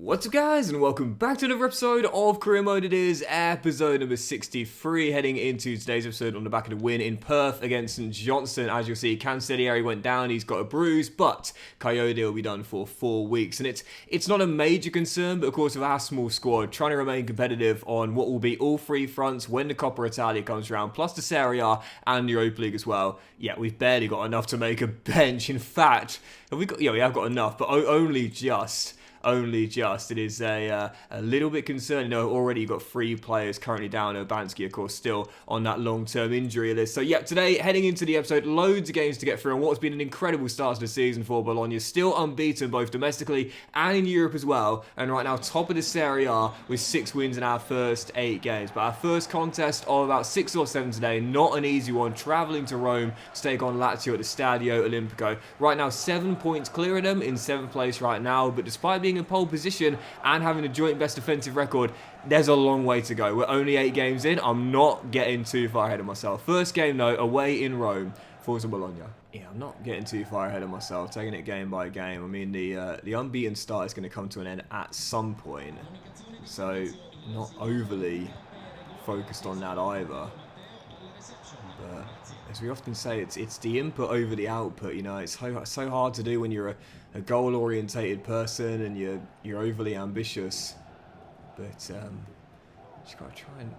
What's up guys, and welcome back to another episode of Career Mode. It is episode number 63, heading into today's episode on the back of the win in Perth against St Johnstone. As you'll see, Serie went down, he's got a bruise, but Coyote will be done for 4 weeks. And it's not a major concern, but of course with our small squad, trying to remain competitive on what will be all three fronts when the Coppa Italia comes around, plus the Serie and the Europa League as well. Yeah, we've barely got enough to make a bench. In fact, we have got enough, but only just. It is a little bit concerning. You know, already you've got 3 players currently down. Urbanski, of course, still on that long-term injury list. So, yeah, today, heading into the episode, loads of games to get through, and what's been an incredible start to the season for Bologna. Still unbeaten, both domestically and in Europe as well. And right now, top of the Serie with 6 wins in our first 8 games. But our first contest of about 6 or 7 today, not an easy one. Travelling to Rome to take on Lazio at the Stadio Olimpico. Right now, 7 points clear of them, in 7th place right now. But despite being in pole position and having a joint best defensive record, there's a long way to go. We're only 8 games in. I'm not getting too far ahead of myself. First game though, away in Rome, Forza Bologna. Yeah, I'm not getting too far ahead of myself, taking it game by game. I mean, the unbeaten start is going to come to an end at some point, so not overly focused on that either. But as we often say, it's the input over the output. You know, it's so hard to do when you're a goal-orientated person and you're overly ambitious. But just gotta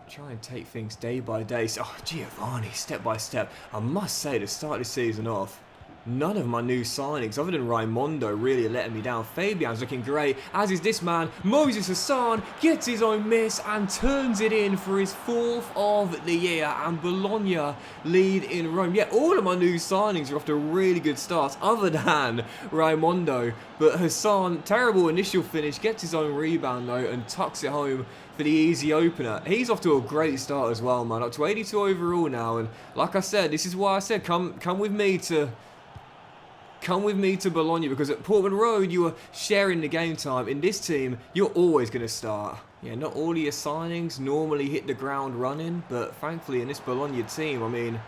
try and take things day by day. So, Giovanni, step by step. I must say, to start this season off, none of my new signings, other than Raimondo, really letting me down. Fabian's looking great, as is this man. Moses Hassan gets his own miss and turns it in for his 4th of the year. And Bologna lead in Rome. Yeah, all of my new signings are off to really good starts, other than Raimondo. But Hassan, terrible initial finish, gets his own rebound though and tucks it home for the easy opener. He's off to a great start as well, man. Up to 82 overall now. And like I said, this is why I said come with me to Bologna, because at Portman Road you are sharing the game time. In this team, you're always going to start. Yeah, not all of your signings normally hit the ground running, but thankfully in this Bologna team, I mean,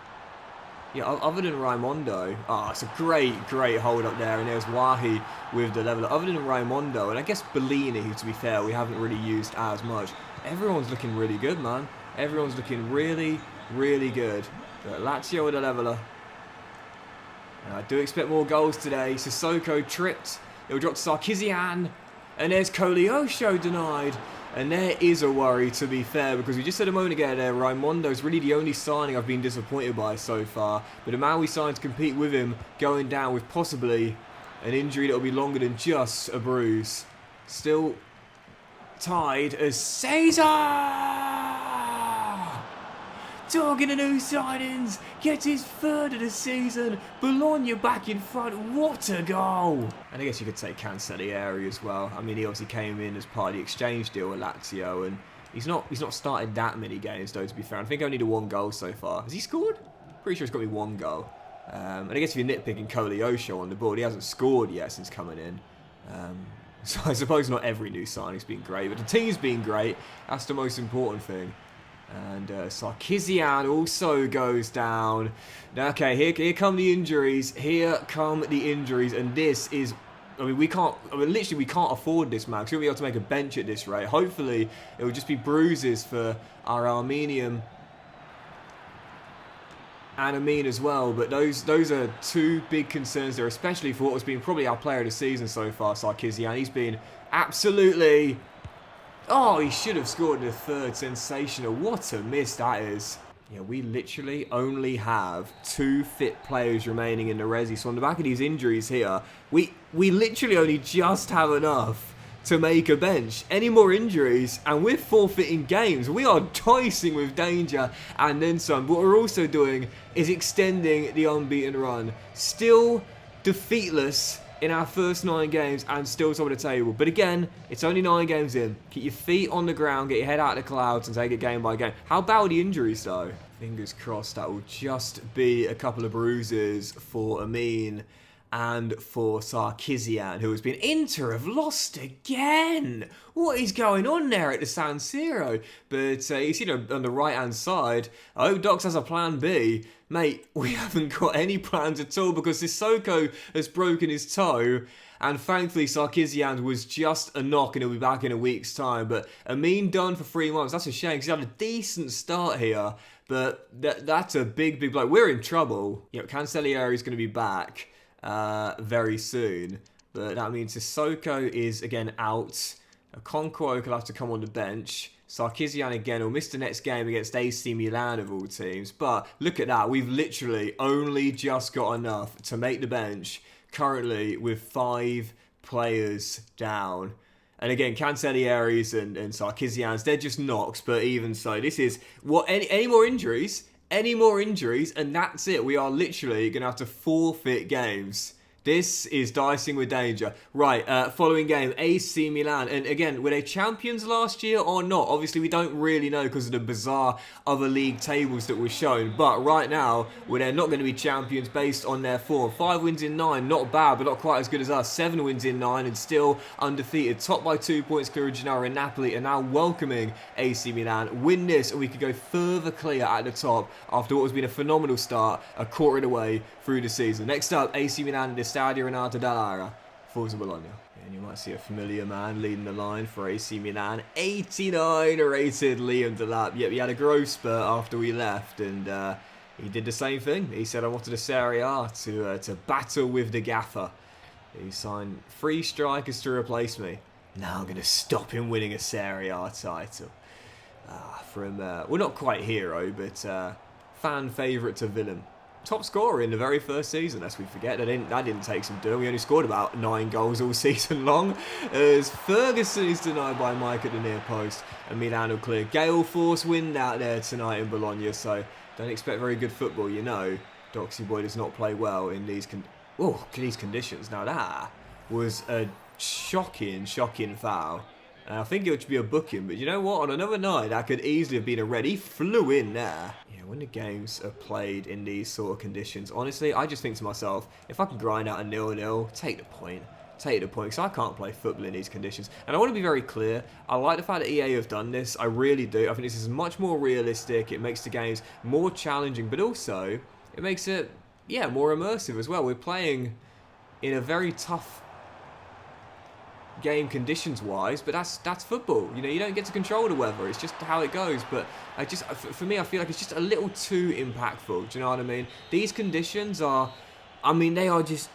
yeah, other than Raimondo, it's a great hold up there, and there's Wahi with the leveler. Other than Raimondo, and I guess Bellini, who to be fair, we haven't really used as much. Everyone's looking really good, man. Everyone's looking really, really good. But Lazio with the leveler. I do expect more goals today. Sissoko tripped. It'll drop to Sarkisian. And there's Koleosho denied. And there is a worry, to be fair, because we just said a moment ago there, Raimondo's really the only signing I've been disappointed by so far. But the man we signed to compete with him going down with possibly an injury that will be longer than just a bruise. Still tied as Caesar! Talking to new signings, gets his 3rd of the season. Bologna back in front. What a goal! And I guess you could say Cancellieri as well. I mean, he obviously came in as part of the exchange deal with Lazio, and he's not started that many games though, to be fair. I think only the 1 goal so far. Has he scored? Pretty sure he's got me 1 goal. And I guess if you're nitpicking Koleosho on the board, he hasn't scored yet since coming in. So I suppose not every new signing's been great, but the team's been great. That's the most important thing. And Sarkisian also goes down. Okay, here come the injuries. And this is, I mean, literally we can't afford this, man. Because we'll be able to make a bench at this rate. Hopefully, it will just be bruises for our Armenian and Amin as well. But those are 2 big concerns there, especially for what has been probably our player of the season so far, Sarkisian. He's been absolutely... Oh, he should have scored in the 3rd. Sensational. What a miss that is. Yeah, we literally only have 2 fit players remaining in the resi. So on the back of these injuries here, we literally only just have enough to make a bench. Any more injuries, and we're forfeiting games. We are dicing with danger and then some. What we're also doing is extending the unbeaten run. Still defeatless in our first 9 games and still top of the table. But again, it's only 9 games in. Keep your feet on the ground, get your head out of the clouds and take it game by game. How bad are the injuries though? Fingers crossed that will just be a couple of bruises for Amin and for Sarkisian, who has been... Inter have lost again! What is going on there at the San Siro? But you see on the right-hand side, Docks has a plan B. Mate, we haven't got any plans at all because Sissoko has broken his toe And thankfully, Sarkisian was just a knock and he'll be back in a week's time. But Heung-Min done for 3 months. That's a shame because he had a decent start here. But that's a big blow. We're in trouble. You know, Cancellieri is going to be back very soon. But that means Sissoko is, again, out. Conquo will have to come on the bench. Sarkisian again will miss the next game against AC Milan of all teams. But look at that. We've literally only just got enough to make the bench currently with 5 players down. And again, Cancellieri's and Sarkisian's, they're just knocks. But even so, this is... Any more injuries? Any more injuries? And that's it. We are literally going to have to forfeit games. This is dicing with danger. Right, following game, AC Milan. And again, were they champions last year or not? Obviously, we don't really know because of the bizarre other league tables that were shown. But right now, they're not going to be champions based on their form. 5 wins in 9, not bad, but not quite as good as us. 7 wins in 9 and still undefeated. Top by 2 points, clear of Genoa and Napoli are now welcoming AC Milan. Win this and we could go further clear at the top after what has been a phenomenal start, a quarter of the way through the season. Next up, AC Milan in the Stadio Renato Dall'Ara, Forza Bologna. And you might see a familiar man leading the line for AC Milan. 89 rated Liam Delap. Yep, he had a growth spurt after we left, and he did the same thing. He said, I wanted a Serie A to battle with the gaffer. He signed 3 strikers to replace me. Now I'm going to stop him winning a Serie A title. From, well, not quite hero, but fan favourite to villain. Top scorer in the very first season, lest we forget. That didn't take some doing. We only scored about 9 goals all season long. As Ferguson is denied by Mike at the near post, and Milan will clear. Gale Force wind out there tonight in Bologna, so don't expect very good football. You know, Docksy Boy does not play well in these conditions. Now that was a shocking foul. I think it would be a booking, but you know what? On another night, that could easily have been a red. He flew in there. Yeah, when the games are played in these sort of conditions, honestly, I just think to myself, if I can grind out a 0-0, take the point. Take the point, because I can't play football in these conditions. And I want to be very clear, I like the fact that EA have done this. I really do. I think this is much more realistic. It makes the games more challenging, but also, it makes it, yeah, more immersive as well. We're playing in a very tough game conditions wise, but that's football. You know, you don't get to control the weather. It's just how it goes. But for me, I feel like it's just a little too impactful. Do you know what I mean? These conditions are, I mean, they are just,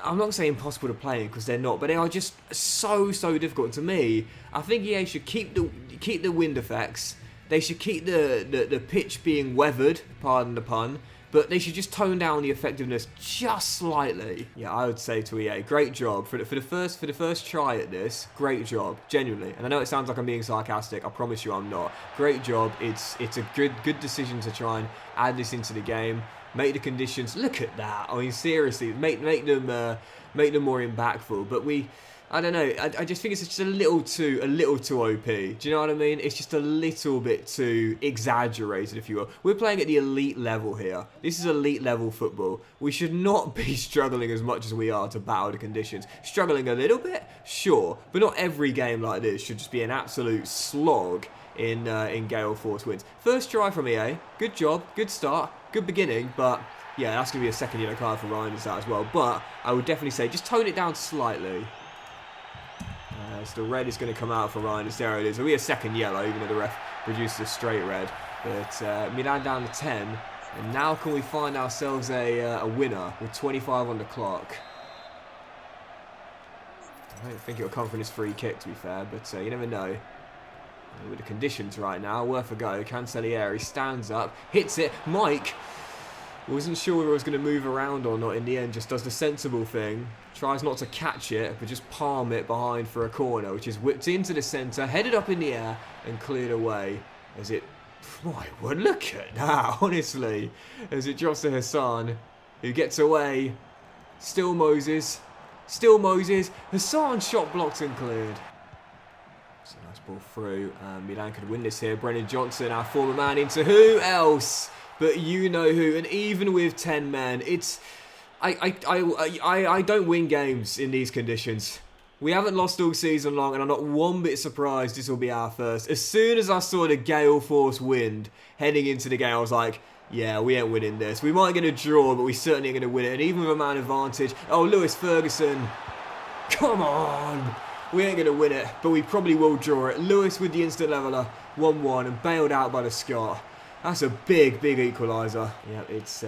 I'm not saying impossible to play in because they're not, but they are just so difficult. And to me, I think EA should keep the wind effects. They should keep the pitch being weathered, pardon the pun. But they should just tone down the effectiveness just slightly. Yeah, I would say to EA, great job for the first try at this. Great job, genuinely. And I know it sounds like I'm being sarcastic. I promise you, I'm not. Great job. It's a good decision to try and add this into the game. Make the conditions. Look at that. I mean, seriously, make them more impactful. But I don't know. I just think it's just a little too OP. Do you know what I mean? It's just a little bit too exaggerated, if you will. We're playing at the elite level here. This is elite level football. We should not be struggling as much as we are to battle the conditions. Struggling a little bit, sure, but not every game like this should just be an absolute slog in Gale Force wins. First try from EA. Good job. Good start. Good beginning, but yeah, that's going to be a second yellow card for Ryan as that as well. But I would definitely say just tone it down slightly. So the red is going to come out for Ryan. There it is. It'll be a second yellow, even though the ref produces a straight red. But Milan down to 10. And now can we find ourselves a winner with 25 on the clock? I don't think it'll come from this free kick, to be fair. But you never know. With the conditions right now, worth a go. Cancellieri stands up, hits it. Mike wasn't sure whether it was going to move around or not in the end. Just does the sensible thing. Tries not to catch it, but just palm it behind for a corner, which is whipped into the centre, headed up in the air, and cleared away. As it... My word, look at that, honestly. As it drops to Hassan, who gets away. Still Moses. Hassan shot blocked and cleared. It's a nice ball through. Milan could win this here. Brennan Johnson, our former man, into who else but you know who. And even with 10 men, it's... I don't win games in these conditions. We haven't lost all season long, and I'm not one bit surprised this will be our first. As soon as I saw the Gale Force wind heading into the game, I was like, yeah, we ain't winning this. We might get a draw, but we certainly ain't going to win it. And even with a man advantage, oh, Lewis Ferguson. Come on! We ain't going to win it, but we probably will draw it. Lewis with the instant leveller, 1-1, and bailed out by the Scot. That's a big, big equaliser. Yeah, it's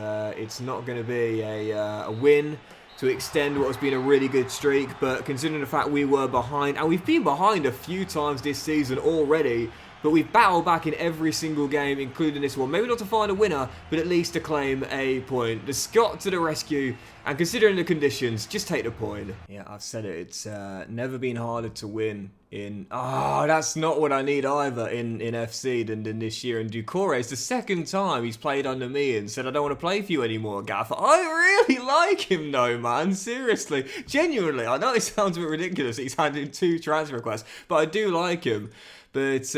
not going to be a win to extend what has been a really good streak, but considering the fact we were behind, and we've been behind a few times this season already, but we've battled back in every single game, including this one. Maybe not to find a winner, but at least to claim a point. The Scot to the rescue, and considering the conditions, just take the point. Yeah, I've said it. It's never been harder to win in... that's not what I need either in FC than this year. And Doukouré, it's the second time he's played under me and said, I don't want to play for you anymore, Gaffer. I really like him though, man. Seriously. Genuinely. I know it sounds a bit ridiculous. He's had in 2 transfer requests, but I do like him. But,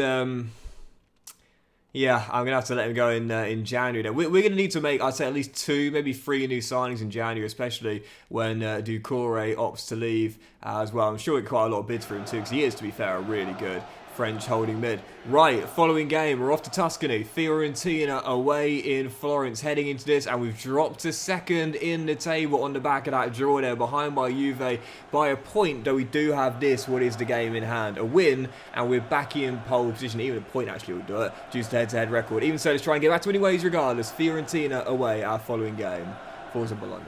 yeah, I'm going to have to let him go in January. Then. We're going to need to make, I'd say, at least 2, maybe 3 new signings in January, especially when Doukouré opts to leave as well. I'm sure we get quite a lot of bids for him too, because he is, to be fair, a really good French holding mid. Right, following game, we're off to Tuscany. Fiorentina away in Florence, heading into this, and we've dropped to 2nd in the table on the back of that draw there, behind by Juve by a point, though we do have this, what is the game in hand, a win, and we're back in pole position. Even a point actually will do it, due to the head-to-head record. Even so, let's try and get back to winning ways regardless. Fiorentina away, our following game. Forza Bologna.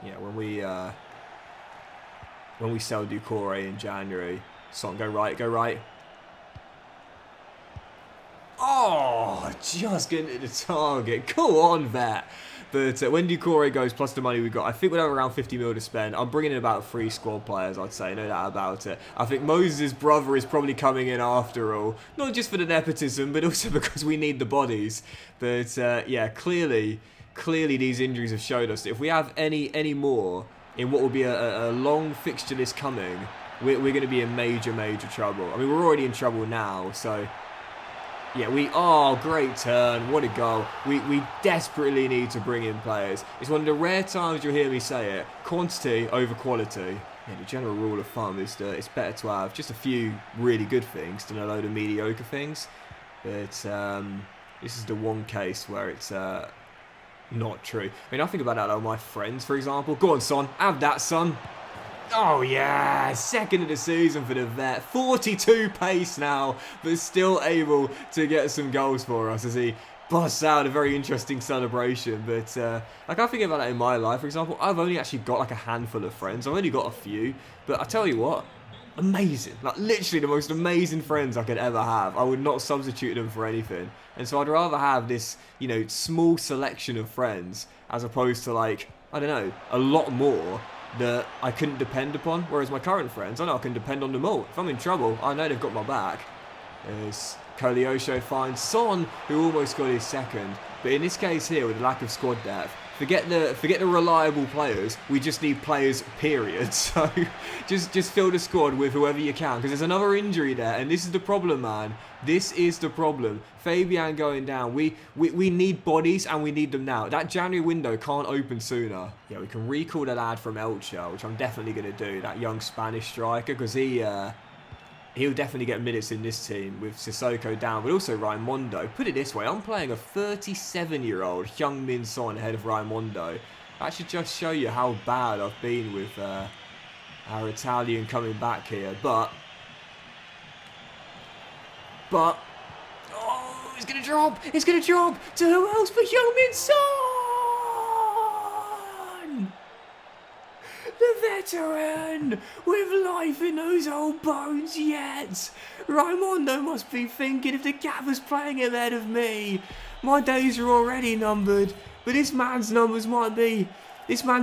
Yeah, when we sell Doukouré in January, Son, go right, go right. Oh, just getting to the target. Go on, vet. But when Doukouré goes, plus the money we've got, I think we'll have around 50 mil to spend. I'm bringing in about 3 squad players, I'd say. No doubt about it. I think Moses' brother is probably coming in after all. Not just for the nepotism, but also because we need the bodies. But, yeah, clearly these injuries have showed us that if we have any more in what will be a long fixture list coming, we're going to be in major trouble. I mean, we're already in trouble now, so... Yeah, great turn, what a goal. We desperately need to bring in players. It's one of the rare times you'll hear me say it. Quantity over quality. Yeah, the general rule of thumb is that it's better to have just a few really good things than a load of mediocre things. But this is the one case where it's not true. I mean, I think about that though, my friends, for example. Go on, son, have that, son. Oh yeah, 2nd of the season for the vet. 42 pace now, but still able to get some goals for us as he busts out a very interesting celebration. But like I think about that in my life, for example, I've only actually got like a handful of friends. I've only got a few, but I tell you what, amazing. Like literally the most amazing friends I could ever have. I would not substitute them for anything. And so I'd rather have this, you know, small selection of friends as opposed to like, I don't know, a lot more that I couldn't depend upon, whereas my current friends, I know I can depend on them all. If I'm in trouble, I know they've got my back. As Koleosho finds Son, who almost got his 2nd, but in this case here, with the lack of squad depth, forget the reliable players, we just need players, period. So just fill the squad with whoever you can, because there's another injury there, and this is the problem, man. This is the problem. Fabian going down. We need bodies, and we need them now. That January window can't open sooner. Yeah, we can recall the lad from Lecce, which I'm definitely going to do, that young Spanish striker, because he'll definitely get minutes in this team with Sissoko down, but also Raimondo. Put it this way, I'm playing a 37-year-old Heung-Min Son ahead of Raimondo. That should just show you how bad I've been with our Italian coming back here. But, oh, it's going to drop. It's going to drop to who else but Heung-Min Son? The veteran, with life in those old bones yet. Raimondo must be thinking, if the gaffer's playing him ahead of me, my days are already numbered. But this man's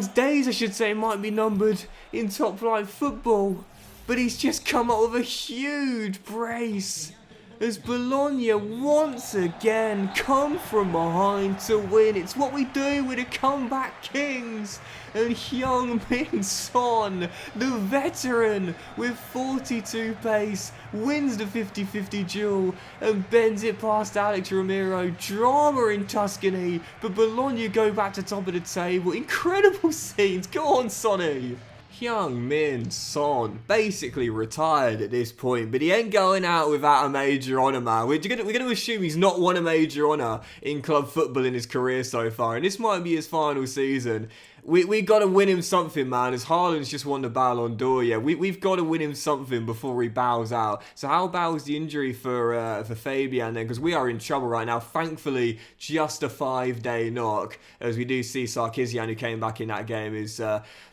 days, I should say, might be numbered in top flight football. But he's just come up with a huge brace, as Bologna once again come from behind to win. It's what we do with the comeback kings. And Heung-Min Son, the veteran with 42 pace, wins the 50-50 duel and bends it past Alex Romero. Drama in Tuscany, but Bologna go back to top of the table. Incredible scenes. Go on, Sonny. Heung-Min Son basically retired at this point, but he ain't going out without a major honour, man. We're going to assume he's not won a major honour in club football in his career so far, and this might be his final season. We got to win him something, man. As Haaland's just won the Ballon d'Or, yeah. We've got to win him something before he bows out. So how bows the injury for Fabian then? Because we are in trouble right now. Thankfully, just a 5-day knock. As we do see Sarkisian, who came back in that game, is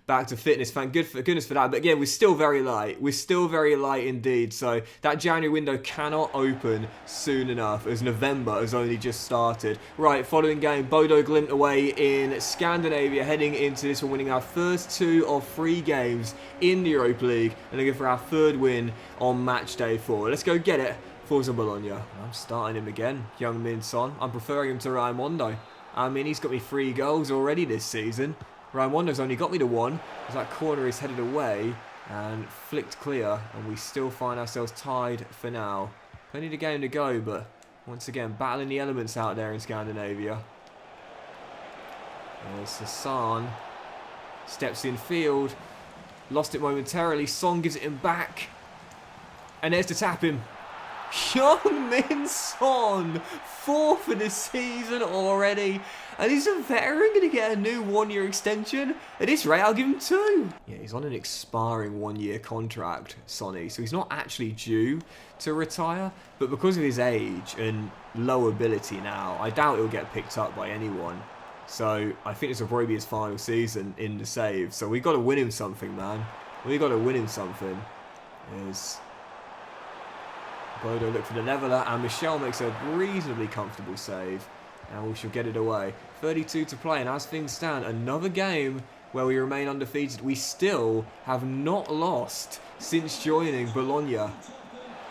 back to fitness. Thank goodness for that. But again, we're still very light. We're still very light indeed. So that January window cannot open soon enough, as November has only just started. Right, following game, Bodo Glimt away in Scandinavia, heading into this one, winning our first 2 of 3 games in the Europa League, and looking for our 3rd win on match day 4. Let's go get it. Forza Bologna. I'm starting him again, Heung-Min Son. I'm preferring him to Raimondo. I mean, he's got me 3 goals already this season. Raimondo's only got me to 1, as that corner is headed away and flicked clear, and we still find ourselves tied for now. Plenty of the game to go, but once again, battling the elements out there in Scandinavia. There's Hassan. Steps in field. Lost it momentarily. Son gives it him back. And there's to tap him. Heung-Min Son, 4th for the season already, and he's a veteran, going to get a new 1-year extension. At this rate, I'll give him 2. Yeah, he's on an expiring 1-year contract, Sonny, so he's not actually due to retire, but because of his age and low ability now, I doubt he'll get picked up by anyone. So I think this will probably be his final season in the save. So we got to win him something, man. We got to win him something. There's Bodo look for the leveller, and Michel makes a reasonably comfortable save, and we shall get it away. 32 to play, and as things stand, another game where we remain undefeated. We still have not lost since joining Bologna.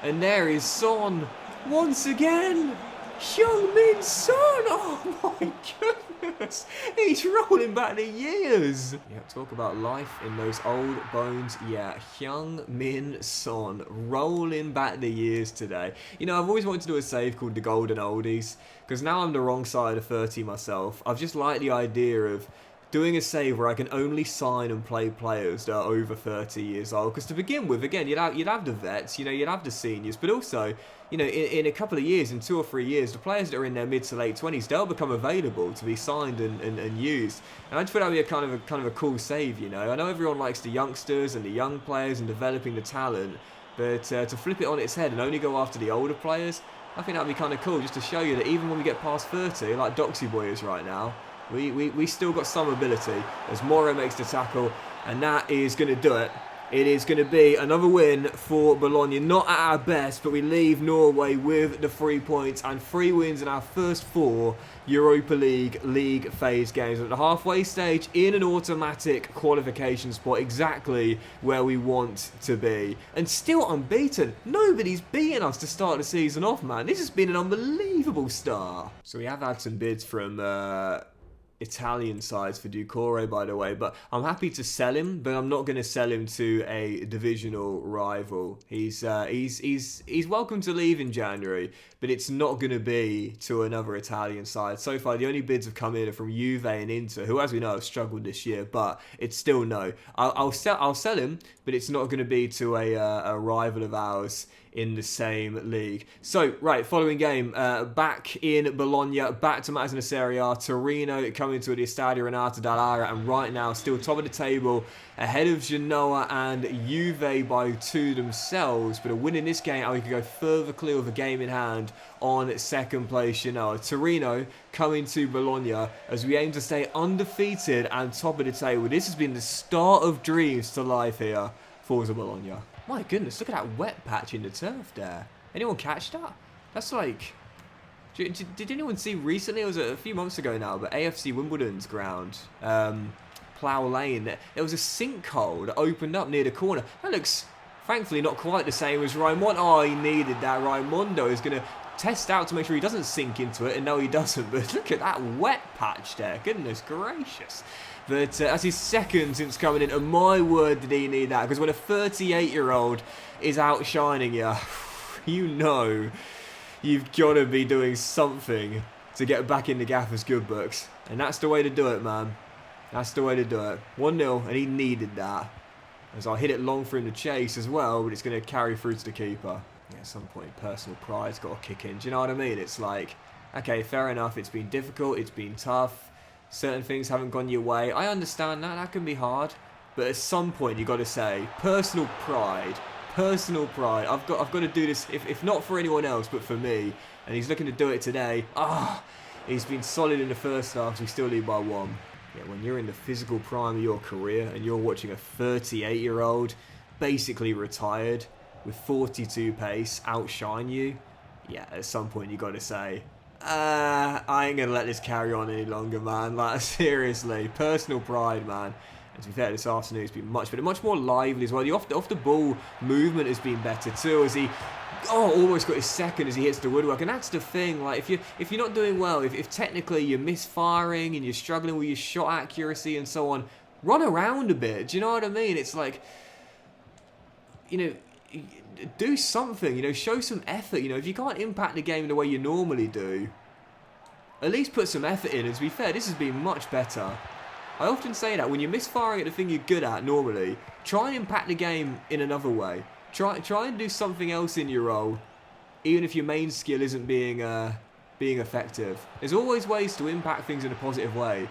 And there is Son once again. Heung-Min Son! Oh my goodness! He's rolling back the years! Yeah, talk about life in those old bones. Yeah, Heung-Min Son rolling back the years today. You know, I've always wanted to do a save called the Golden Oldies, because now I'm the wrong side of 30 myself. I've just liked the idea of doing a save where I can only sign and play players that are over 30 years old. Because to begin with, again, you'd have the vets, you know, you'd have the seniors, but also, you know, in a couple of years, in 2 or 3 years, the players that are in their mid to late 20s, they'll become available to be signed and used. And I just thought that would be a kind of a cool save, you know. I know everyone likes the youngsters and the young players and developing the talent, but to flip it on its head and only go after the older players, I think that would be kind of cool, just to show you that even when we get past 30, like Docksy Boy is right now, we still got some ability, as Mora makes the tackle, and that is going to do it. It is going to be another win for Bologna. Not at our best, but we leave Norway with the 3 points and 3 wins in our first 4 Europa League phase games. At the halfway stage, in an automatic qualification spot, exactly where we want to be. And still unbeaten. Nobody's beaten us to start the season off, man. This has been an unbelievable start. So we have had some bids from Italian sides for Doukouré, by the way, but I'm happy to sell him, but I'm not going to sell him to a divisional rival. He's welcome to leave in January, but it's not going to be to another Italian side. So far, the only bids have come in are from Juve and Inter, who, as we know, have struggled this year, but it's still no. I'll sell him, but it's not going to be to a rival of ours in the same league. So, right, following game, back in Bologna, back to matches in the Serie A, Torino coming to the Stadio Renato Dall'Ara, and right now still top of the table, ahead of Genoa and Juve by 2 themselves, but a win in this game, and we could go further clear with a game in hand on second place Genoa. Torino coming to Bologna as we aim to stay undefeated and top of the table. This has been the start of dreams to life here for Bologna. My goodness, look at that wet patch in the turf there. Anyone catch that? That's like... Did anyone see recently? It was a few months ago now, but AFC Wimbledon's ground, Plough Lane, there was a sinkhole that opened up near the corner. That looks, thankfully, not quite the same as Raimondo. Oh, he needed that. Raimondo is going to test out to make sure he doesn't sink into it, and no, he doesn't. But look at that wet patch there. Goodness gracious. But that's his second since coming in, and my word did he need that, because when a 38-year-old is outshining you, you know you've got to be doing something to get back in the gaffer's good books. And that's the way to do it, man. That's the way to do it. 1-0, and he needed that. As I hit it long for him to chase as well, but it's going to carry through to the keeper. Yeah, at some point, personal pride's got to kick in. Do you know what I mean? It's like, okay, fair enough, it's been difficult, it's been tough, certain things haven't gone your way. I understand that can be hard, but at some point you got to say, personal pride. I've got to do this, if not for anyone else, but for me. And he's looking to do it today. He's been solid in the first half, so we still lead by 1. Yeah, when you're in the physical prime of your career and you're watching a 38-year-old basically retired with 42 pace outshine you, yeah, at some point you got to say, I ain't gonna let this carry on any longer, man. Like, seriously, personal pride, man. And to be fair, this afternoon has been much better, much more lively as well. The off the ball movement has been better too, as he almost got his second as he hits the woodwork. And that's the thing, like, if you're not doing well, if technically you're misfiring and you're struggling with your shot accuracy and so on, run around a bit. Do you know what I mean? It's like, you know, do something, you know, show some effort. You know, if you can't impact the game the way you normally do, at least put some effort in. And to be fair, this has been much better. I often say that when you're misfiring at the thing you're good at normally, try and impact the game in another way. Try and do something else in your role, even if your main skill isn't being effective. There's always ways to impact things in a positive way.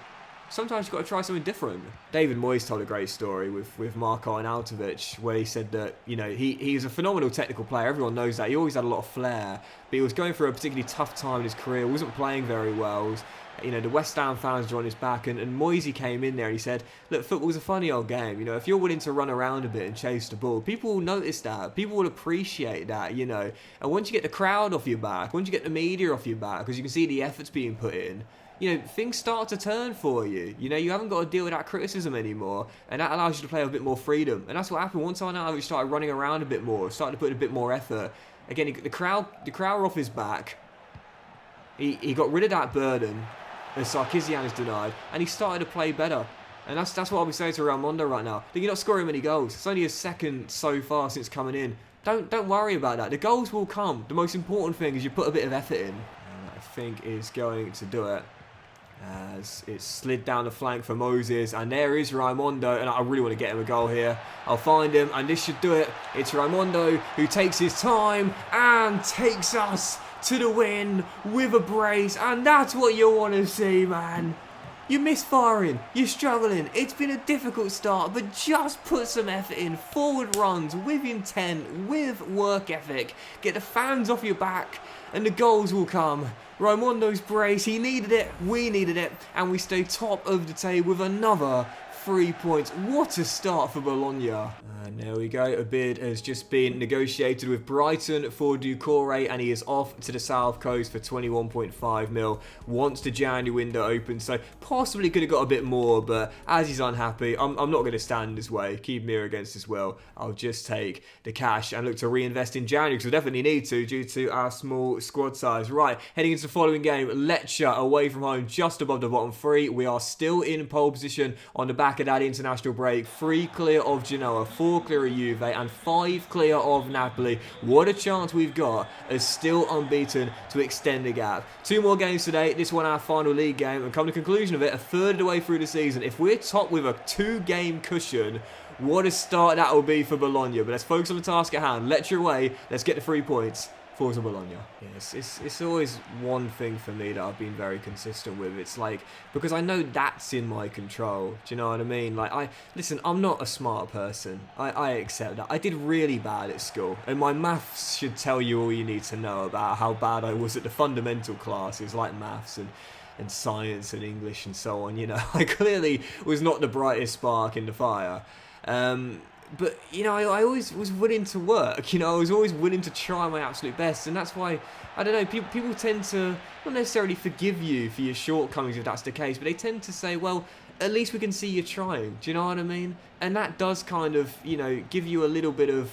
Sometimes you've got to try something different. David Moyes told a great story with Marko Arnautovic, where he said that, you know, he's a phenomenal technical player. Everyone knows that. He always had a lot of flair, but he was going through a particularly tough time in his career. Wasn't playing very well. You know, the West Ham fans were on his back, and Moisey came in there and he said, look, football's a funny old game. You know, if you're willing to run around a bit and chase the ball, people will notice that. People will appreciate that, you know. And once you get the crowd off your back, once you get the media off your back, because you can see the efforts being put in, you know, things start to turn for you. You know, you haven't got to deal with that criticism anymore, and that allows you to play with a bit more freedom. And that's what happened. Once Arnautovic started running around a bit more, started to put in a bit more effort. Again, the crowd were off his back. He got rid of that burden, as Sarkisian is denied, and he started to play better. And that's what I'll be saying to Raimondo right now. You're not scoring many goals. It's only his second so far since coming in. Don't worry about that. The goals will come. The most important thing is you put a bit of effort in. And I think is going to do it. As it's slid down the flank for Moses, and there is Raimondo, and I really want to get him a goal here. I'll find him, and this should do it. It's Raimondo who takes his time and takes us to the win with a brace, and that's what you want to see, man. You're misfiring, you're struggling, it's been a difficult start, but just put some effort in, forward runs, with intent, with work ethic, get the fans off your back, and the goals will come. Raimondo's brace, he needed it, we needed it, and we stay top of the table with another 3 points. What a start for Bologna. And there we go. A bid has just been negotiated with Brighton for Doukouré, and he is off to the South Coast for 21.5 mil once the January window opens. So possibly could have got a bit more, but as he's unhappy, I'm not going to stand his way. Keep Mir against his will. I'll just take the cash and look to reinvest in January, because we definitely need to due to our small squad size. Right, heading into the following game, Lecce away from home, just above the bottom 3. We are still in pole position on the back of that international break. 3 clear of Genoa, 4 clear of Juve, and 5 clear of Napoli. What a chance we've got as still unbeaten to extend the gap. 2 more games today. This one our final league game, and come to the conclusion of it, a third of the way through the season. If we're top with a 2-game cushion, what a start that will be for Bologna. But let's focus on the task at hand. Let's your way. Let's get the 3 points. Forza Bologna. Yes, it's always one thing for me that I've been very consistent with. It's like, because I know that's in my control. Do you know what I mean? Like, listen, I'm not a smart person. I accept that. I did really bad at school, and my maths should tell you all you need to know about how bad I was at the fundamental classes like maths and science and English and so on. You know, I clearly was not the brightest spark in the fire. But, you know, I always was willing to work. You know, I was always willing to try my absolute best. And that's why, I don't know, people tend to not necessarily forgive you for your shortcomings if that's the case, but they tend to say, well, at least we can see you trying. Do you know what I mean? And that does kind of, you know, give you a little bit of,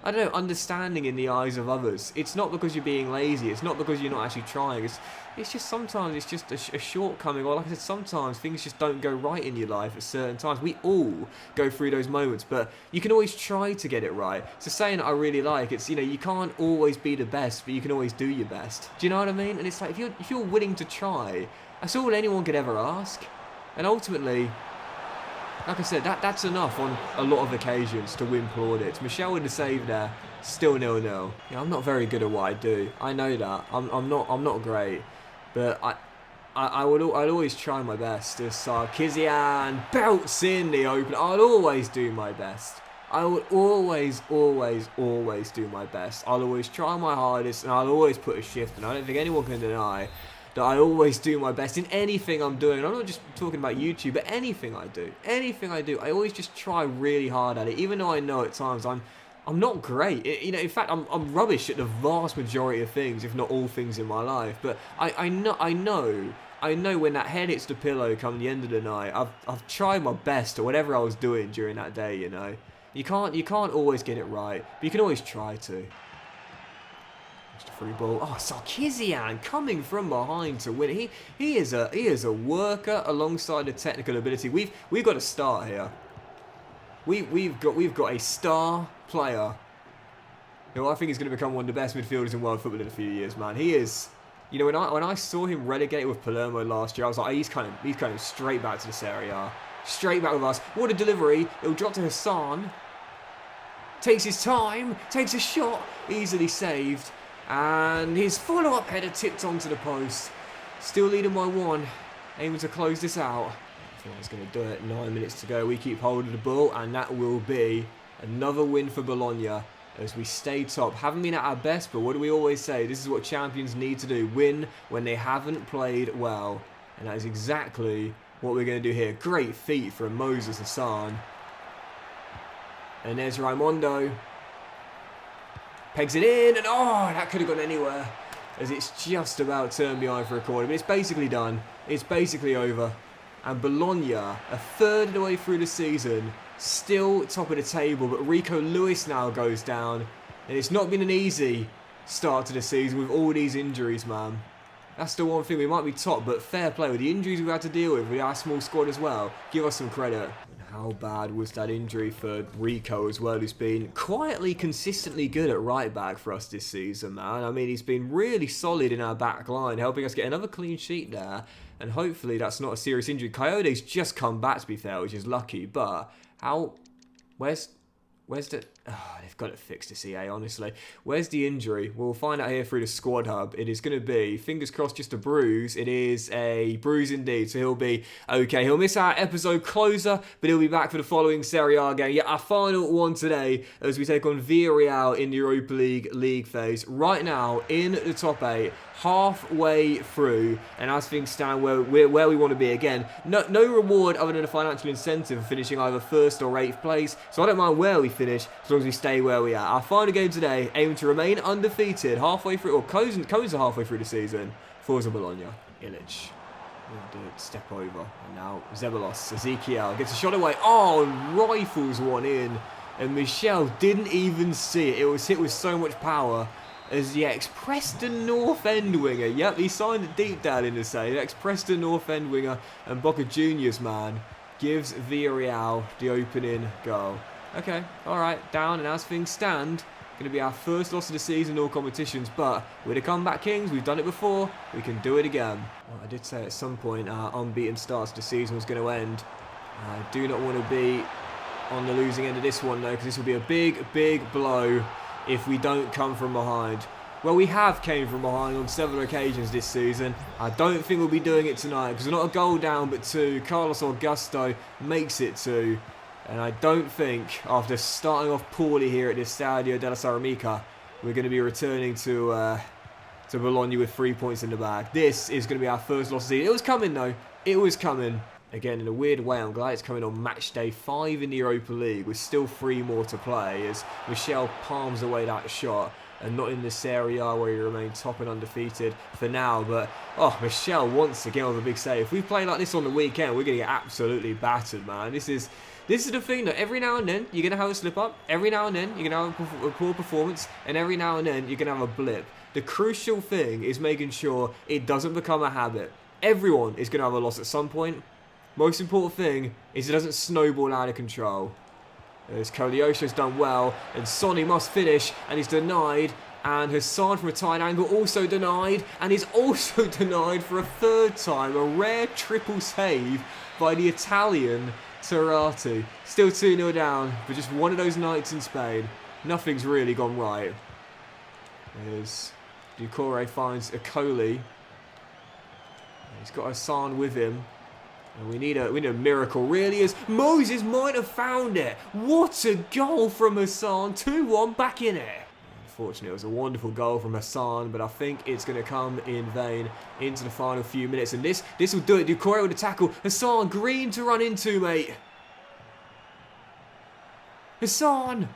I don't know, understanding in the eyes of others. It's not because you're being lazy. It's not because you're not actually trying. It's just sometimes it's just a shortcoming. Or like I said, sometimes things just don't go right in your life at certain times. We all go through those moments, but you can always try to get it right. It's a saying that I really like. It's, you know, you can't always be the best, but you can always do your best. Do you know what I mean? And it's like, if you're willing to try, that's all anyone could ever ask. And ultimately, like I said, that's enough on a lot of occasions to win plaudits. Michel with the save there, still 0-0. Yeah, I'm not very good at what I do. I know that. I'm not great, but I'd always try my best. As Sarkisian belts in the open, I'd always do my best. I would always do my best. I'll always try my hardest, and I'll always put a shift. And I don't think anyone can deny that I always do my best in anything I'm doing. I'm not just talking about YouTube, but anything I do. I always just try really hard at it, even though I know at times I'm not great. In fact, I'm rubbish at the vast majority of things, if not all things in my life. But I know when that head hits the pillow come the end of the night, I've tried my best at whatever I was doing during that day. You can't always get it right, but you can always try to. Just a free ball. Oh, Sarkisian coming from behind to win. He is a worker alongside the technical ability. We've got a star here. We've got a star player who I think is going to become one of the best midfielders in world football in a few years, man. He is. When I saw him relegated with Palermo last year, I was like, he's kind of straight back to the Serie A. Straight back with us. What a delivery. It'll drop to Hassan. Takes his time. Takes a shot. Easily saved. And his follow-up header tipped onto the post. Still leading by 1. Aiming to close this out. I think he's going to do it. 9 minutes to go. We keep hold of the ball. And that will be another win for Bologna as we stay top. Haven't been at our best, but what do we always say? This is what champions need to do. Win when they haven't played well. And that is exactly what we're going to do here. Great feat from Moses Hassan. And there's Raimondo. Pegs it in, and oh, that could have gone anywhere, as it's just about turned behind for a corner. But it's basically done. It's basically over. And Bologna, a third of the way through the season, still top of the table. But Rico Lewis now goes down. And it's not been an easy start to the season with all these injuries, man. That's the one thing. We might be top, but fair play. With the injuries we've had to deal with our small squad as well, give us some credit. How bad was that injury for Rico as well, who's been quietly, consistently good at right back for us this season, man. I mean, he's been really solid in our back line, helping us get another clean sheet there. And hopefully that's not a serious injury. Coyote's just come back, to be fair, which is lucky. But how... Where's the... Oh, they've got it fixed, this EA, honestly. Where's the injury? We'll find out here through the squad hub. It is going to be, fingers crossed, just a bruise. It is a bruise indeed, so he'll be okay. He'll miss our episode closer, but he'll be back for the following Serie A game. Yeah, our final one today as we take on Villarreal in the Europa League phase. Right now, in the top 8, halfway through, and as things stand where we want to be again, no reward other than a financial incentive for finishing either 1st or 8th place, so I don't mind where we finish as long as we stay where we are. Our final game today, aiming to remain undefeated halfway through, or closing halfway through the season. Forza Bologna. Illich. Step over. And now Zeballos. Ezekiel gets a shot away. Oh, rifles one in. And Michel didn't even see it. It was hit with so much power. As the ex-Preston North End winger. Yep, he signed it deep down in the save. Ex-Preston North End winger and Boca Juniors man gives Villarreal the opening goal. Okay, alright, down, and as things stand, going to be our first loss of the season in all competitions, but we're the comeback kings, we've done it before, we can do it again. Well, I did say at some point our unbeaten start to the season was going to end. I do not want to be on the losing end of this one though, because this will be a big blow if we don't come from behind. Well, we have came from behind on several occasions this season. I don't think we'll be doing it tonight, because we're not a goal down, but 2. Carlos Augusto makes it 2. And I don't think, after starting off poorly here at this Stadio della Ceramica, we're going to be returning to Bologna with 3 points in the bag. This is going to be our first loss of the season. It was coming, though. It was coming. Again, in a weird way, I'm glad it's coming on match day 5 in the Europa League, with still 3 more to play, as Michel palms away that shot, and not in the Serie A where he remains top and undefeated for now. But, oh, Michel once again with a big save. If we play like this on the weekend, we're going to get absolutely battered, man. This is the thing, that every now and then you're going to have a slip up, every now and then you're going to have a poor performance, and every now and then you're going to have a blip. The crucial thing is making sure it doesn't become a habit. Everyone is going to have a loss at some point. Most important thing is it doesn't snowball out of control. As Koleosho's done well, and Sonny must finish, and he's denied, and Hassan from a tight angle also denied, and he's also denied for a 3rd time. A rare triple save by the Italian Turati. Still 2-0 down, but just one of those nights in Spain. Nothing's really gone right. As Doukouré finds Akoli. He's got Hassan with him. And we need a miracle, really, as Moses might have found it. What a goal from Hassan. 2-1 back in it. Unfortunately, it was a wonderful goal from Hassan, but I think it's going to come in vain into the final few minutes. And this will do it. Doukouré with the tackle. Hassan, green to run into, mate. Hassan.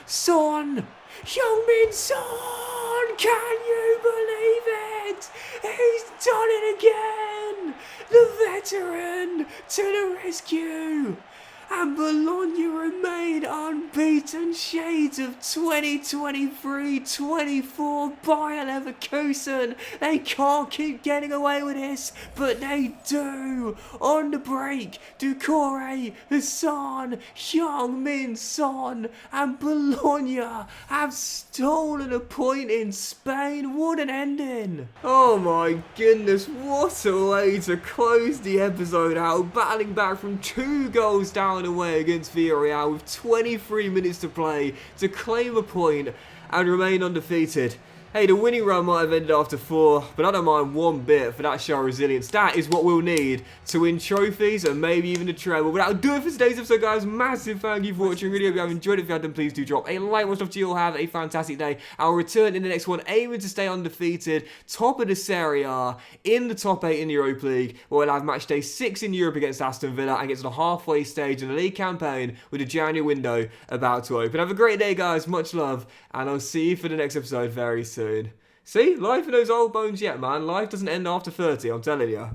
Son. Heung-Min Son. Can you believe it? He's done it again. The veteran to the rescue. And Bologna remain unbeaten. Shades of 2023-24 Bayer Leverkusen. They can't keep getting away with this, but they do. On the break, Doukouré, Hassan, Heung-Min Son, and Bologna have stolen a point in Spain. What an ending. Oh my goodness, what a way to close the episode out. Battling back from 2 goals down away against Villarreal with 23 minutes to play to claim a point and remain undefeated. Hey, the winning run might have ended after 4, but I don't mind one bit for that show of resilience. That is what we'll need to win trophies and maybe even a treble. But that'll do it for today's episode, guys. Massive thank you for watching. Really hope you have enjoyed it. If you have, then please do drop a like. Much love to you all. Have a fantastic day. I'll return in the next one, aiming to stay undefeated, top of the Serie in the top 8 in the Europa League, where we'll have match day 6 in Europe against Aston Villa and get to the halfway stage in the league campaign with the January window about to open. Have a great day, guys. Much love, and I'll see you for the next episode very soon. See, life in those old bones yet, man. Life doesn't end after 30, I'm telling you.